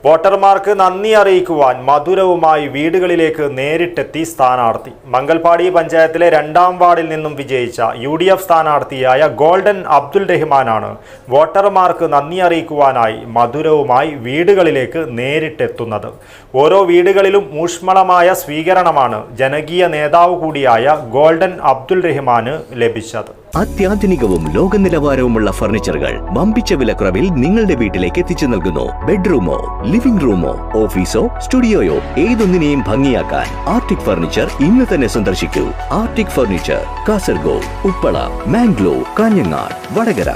വോട്ടർമാർക്ക് നന്ദി അറിയിക്കുവാൻ മധുരവുമായി വീടുകളിലേക്ക് നേരിട്ടെത്തി സ്ഥാനാർത്ഥി. മംഗൽപാടി പഞ്ചായത്തിലെ 2ാം വാർഡിൽ നിന്നും വിജയിച്ച UDF സ്ഥാനാർത്ഥിയായ ഗോൾഡൻ അബ്ദുൽ റഹ്മാനാണ് വോട്ടർമാർക്ക് നന്ദി അറിയിക്കുവാനായി മധുരവുമായി വീടുകളിലേക്ക് നേരിട്ടെത്തുന്നത്. ഓരോ വീടുകളിലും ഊഷ്മളമായ സ്വീകരണമാണ് ജനകീയ നേതാവ് കൂടിയായ ഗോൾഡൻ അബ്ദുൽ റഹ്മാന് ലഭിച്ചത്. അത്യാധുനികവും ലോക നിലവാരവുമുള്ള ഫർണിച്ചറുകൾ വമ്പിച്ച വിലക്കുറവിൽ നിങ്ങളുടെ വീട്ടിലേക്ക് എത്തിച്ചു നൽകുന്നു. ബെഡ്റൂമോ, ലിവിംഗ് റൂമോ, ഓഫീസോ, സ്റ്റുഡിയോയോ ഏതൊന്നിനെയും ഭംഗിയാക്കാൻ ആർട്ടിക് ഫർണിച്ചർ ഇന്ന് തന്നെ സന്ദർശിക്കൂ. Arctic furniture, Kasaragod, Uppala, Mangalore, Kanhangad, Vadakara.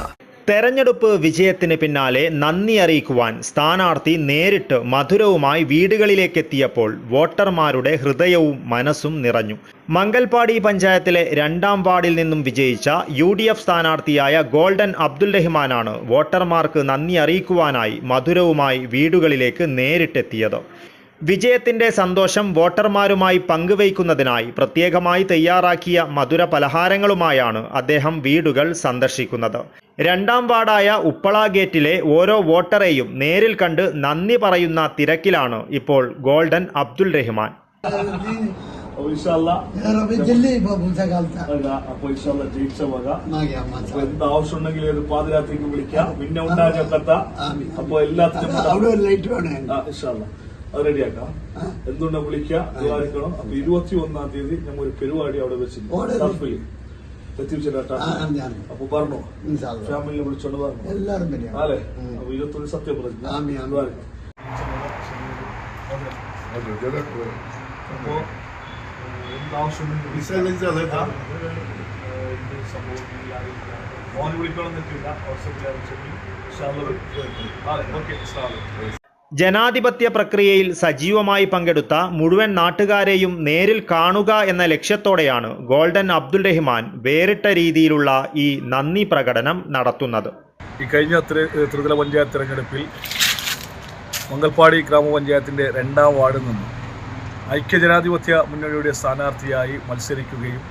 തെരഞ്ഞെടുപ്പ് വിജയത്തിന് പിന്നാലെ നന്ദി അറിയിക്കുവാൻ സ്ഥാനാർത്ഥി നേരിട്ട് മധുരവുമായി വീടുകളിലേക്കെത്തിയപ്പോൾ വോട്ടർമാരുടെ ഹൃദയവും മനസ്സും നിറഞ്ഞു. മംഗൽപാടി പഞ്ചായത്തിലെ 2ാം വാർഡിൽ നിന്നും വിജയിച്ച UDF സ്ഥാനാർത്ഥിയായ ഗോൾഡൻ അബ്ദുൽ റഹ്മാനാണ് വോട്ടർമാർക്ക് നന്ദി അറിയിക്കുവാനായി മധുരവുമായി വീടുകളിലേക്ക് നേരിട്ടെത്തിയത്. വിജയത്തിന്റെ സന്തോഷം വോട്ടർമാരുമായി പങ്കുവയ്ക്കുന്നതിനായി പ്രത്യേകമായി തയ്യാറാക്കിയ മധുര പലഹാരങ്ങളുമായാണ് അദ്ദേഹം വീടുകൾ സന്ദർശിക്കുന്നത്. 2ാം വാർഡായ ഉപ്പള ഗേറ്റിലെ ഓരോ വോട്ടറെയും നേരിൽ കണ്ട് നന്ദി പറയുന്ന തിരക്കിലാണ് ഇപ്പോൾ ഗോൾഡൻ അബ്ദുൽ റഹ്മാൻ. ആവശ്യമുണ്ടെങ്കിൽ പാതിരാത്രിക്ക് വിളിക്കാം. പിന്നെ ഉണ്ടാകത്ത അപ്പൊ എല്ലാത്തിനും അത് റെഡിയാക്കാം. എന്തുകൊണ്ട് വിളിക്കാം, വിചാരിക്കണം. അപ്പൊ 21-ാം തീയതി ഞങ്ങൾ ഒരു പരിപാടി അവിടെ വെച്ചിട്ടുണ്ട്. ടർഫിൽ എത്തിച്ചേട്ടാ. അപ്പൊ പറഞ്ഞോ, ഫാമിലിനെ വിളിച്ചോണ്ട് പറഞ്ഞു അല്ലേ. അപ്പൊ 21 സത്യപ്രതിജ്ഞ. അപ്പോ എന്താവശ്യമുണ്ടെങ്കിൽ മോന് വിളിക്കണം എന്നിട്ടില്ല. ഓക്കെ. ജനാധിപത്യ പ്രക്രിയയിൽ സജീവമായി പങ്കെടുത്ത മുഴുവൻ നാട്ടുകാരെയും നേരിൽ കാണുക എന്ന ലക്ഷ്യത്തോടെയാണ് ഗോൾഡൻ അബ്ദുൽ റഹ്മാൻ വേറിട്ട രീതിയിലുള്ള ഈ നന്ദി പ്രകടനം നടത്തുന്നത്. ഈ കഴിഞ്ഞ ത്രിതല പഞ്ചായത്ത് തെരഞ്ഞെടുപ്പിൽ മംഗൽപാടി ഗ്രാമപഞ്ചായത്തിൻ്റെ 2ാം വാർഡിൽ നിന്നും ഐക്യജനാധിപത്യ മുന്നണിയുടെ സ്ഥാനാർത്ഥിയായി മത്സരിക്കുകയും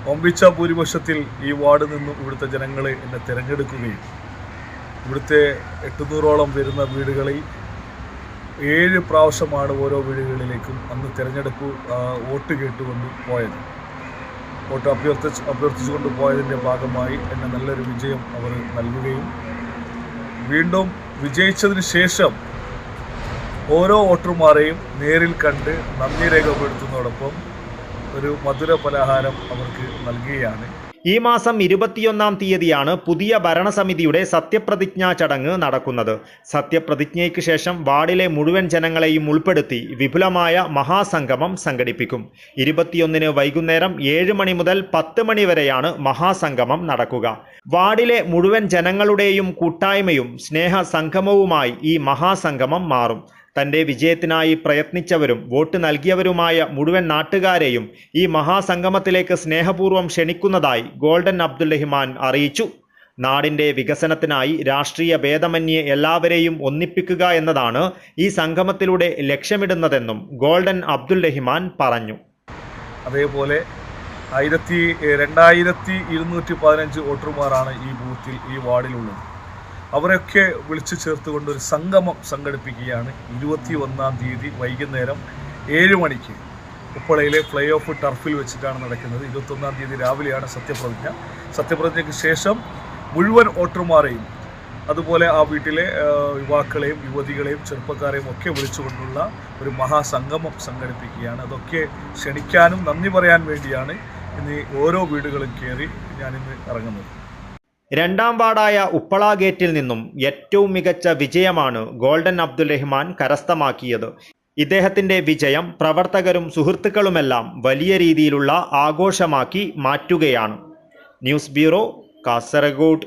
വമ്പിച്ച ഭൂരിപക്ഷത്തിൽ ഈ വാർഡിൽ നിന്നും ഇവിടുത്തെ ജനങ്ങൾ എന്നെ തിരഞ്ഞെടുക്കുകയും ഇവിടുത്തെ 800ഓളം വരുന്ന വീടുകളിൽ 7 പ്രാവശ്യമാണ് ഓരോ വീടുകളിലേക്കും അന്ന് തിരഞ്ഞെടുപ്പ് വോട്ട് കേട്ടുകൊണ്ട് പോയത്. വോട്ട് അഭ്യർത്ഥിച്ചുകൊണ്ട് പോയതിൻ്റെ ഭാഗമായി എന്നെ നല്ലൊരു വിജയം അവർ നൽകുകയും വീണ്ടും വിജയിച്ചതിന് ശേഷം ഓരോ വോട്ടർമാരെയും നേരിൽ കണ്ട് നന്ദി രേഖപ്പെടുത്തുന്നതോടൊപ്പം ഒരു മധുര പലഹാരം അവർക്ക് നൽകുകയാണ്. ഈ മാസം 21-ാം തീയതിയാണ് പുതിയ ഭരണസമിതിയുടെ സത്യപ്രതിജ്ഞാ ചടങ്ങ് നടക്കുന്നത്. സത്യപ്രതിജ്ഞയ്ക്ക് ശേഷം വാർഡിലെ മുഴുവൻ ജനങ്ങളെയും ഉൾപ്പെടുത്തി വിപുലമായ മഹാസംഗമം സംഘടിപ്പിക്കും. 21-ന് വൈകുന്നേരം 7 മണി മുതൽ 10 മണി വരെയാണ് മഹാസംഗമം നടക്കുക. വാർഡിലെ മുഴുവൻ ജനങ്ങളുടെയും കൂട്ടായ്മയും സ്നേഹസംഗമവുമായി ഈ മഹാസംഗമം മാറും. തൻ്റെ വിജയത്തിനായി പ്രയത്നിച്ചവരും വോട്ട് നൽകിയവരുമായ മുഴുവൻ നാട്ടുകാരെയും ഈ മഹാസംഗമത്തിലേക്ക് സ്നേഹപൂർവ്വം ക്ഷണിക്കുന്നതായി ഗോൾഡൻ അബ്ദുൽ റഹ്മാൻ അറിയിച്ചു. നാടിൻ്റെ വികസനത്തിനായി രാഷ്ട്രീയ ഭേദമന്യേ എല്ലാവരെയും ഒന്നിപ്പിക്കുക എന്നതാണ് ഈ സംഗമത്തിലൂടെ ലക്ഷ്യമിടുന്നതെന്നും ഗോൾഡൻ അബ്ദുൽ റഹ്മാൻ പറഞ്ഞു. അതേപോലെ 2215 വോട്ടർമാരാണ് ഈ ബൂത്തിൽ ഈ വാർഡിലുള്ളത്. അവരൊക്കെ വിളിച്ചു ചേർത്തുകൊണ്ട് ഒരു സംഗമം സംഘടിപ്പിക്കുകയാണ് 21-ാം തീയതി വൈകുന്നേരം 7 മണിക്ക് ഉപ്പളയിലെ ഫ്ലൈ ഓഫ് ടർഫിൽ വെച്ചിട്ടാണ് നടക്കുന്നത്. 21-ാം തീയതി രാവിലെയാണ് സത്യപ്രതിജ്ഞ. സത്യപ്രതിജ്ഞയ്ക്ക് ശേഷം മുഴുവൻ വോട്ടർമാരെയും അതുപോലെ ആ വീട്ടിലെ യുവാക്കളെയും യുവതികളെയും ചെറുപ്പക്കാരെയും ഒക്കെ വിളിച്ചുകൊണ്ടുള്ള ഒരു മഹാസംഗമം സംഘടിപ്പിക്കുകയാണ്. അതൊക്കെ ക്ഷണിക്കാനും നന്ദി പറയാൻ വേണ്ടിയാണ് ഇന്ന് ഓരോ വീടുകളും കയറി ഞാനിന്ന് ഇറങ്ങുന്നത്. 2ാം വാർഡായ ഉപ്പള ഗേറ്റിൽ നിന്നും ഏറ്റവും മികച്ച വിജയമാണ് ഗോൾഡൻ അബ്ദുൽ റഹ്മാൻ കരസ്ഥമാക്കിയത്. ഇദ്ദേഹത്തിൻ്റെ വിജയം പ്രവർത്തകരും സുഹൃത്തുക്കളുമെല്ലാം വലിയ രീതിയിലുള്ള ആഘോഷമാക്കി മാറ്റുകയാണ്. News bureau, Kasaragod.